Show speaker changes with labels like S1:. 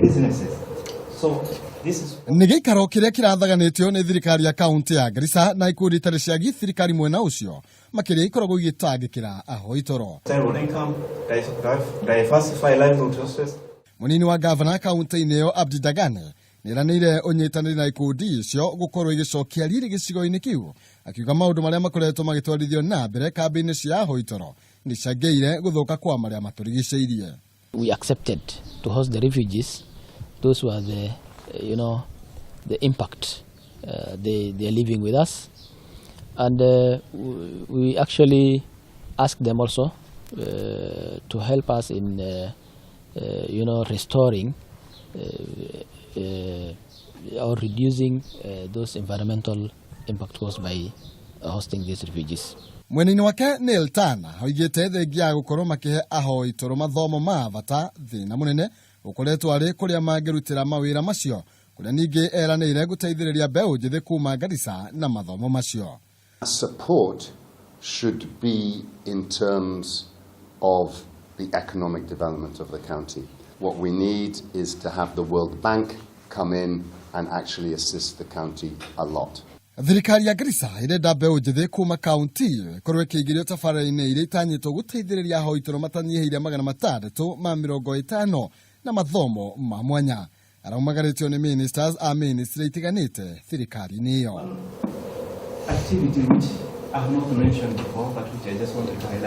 S1: businesses. So this is
S2: Nigikaro kiria kirathaganitio ni thirikari ya kaunti ya Garissa na ikundi itari cia thirikari mwena ucio makiria ikoragwo igitangikira ahoi toro.
S1: Diversify livelihood sources.
S2: Munini wa governor kaunti-ini yo Abdi Dagane niranire unyitaniri na ikundi icio gukorwo igicokia riri gicigo-ini kiu akiuga maundu maria makoretwo magitwarithio na mbere kambi-ini cia ahoi toro ni ciangeire guthuka kwa maria maturigiceirie.
S3: We accepted to host the refugees. Those were the the impact they are living with us, and we actually asked them also to help us in restoring or reducing those environmental impact caused by hosting these refugees.
S2: Mwenini wake Neil Tana hoigite thengia gukorwo makihe ahoi toro mathomo ma bata thina munene ukoretwo ari kuria mangirutira mawira macio kuria ningi eranire guteithiriria mbeu njithi kuma Garissa na mathomo macio.
S4: Support should be in terms of the economic development of the county. What we need is to have the World Bank come in and actually assist the county a lot.
S2: Thirikari ya Garissa irenda mbeu njithi kuma kaunti korwe kigirio tafara-ini iria itanyitwo guteithiriria ahoi toro matanyihiire 650 na mathomo ma mwanya. Araumagaritio ni ministers a ministry itiganite thirikari-ini iyo.
S1: Activity which I have not mentioned before, but which I just wanted to highlight.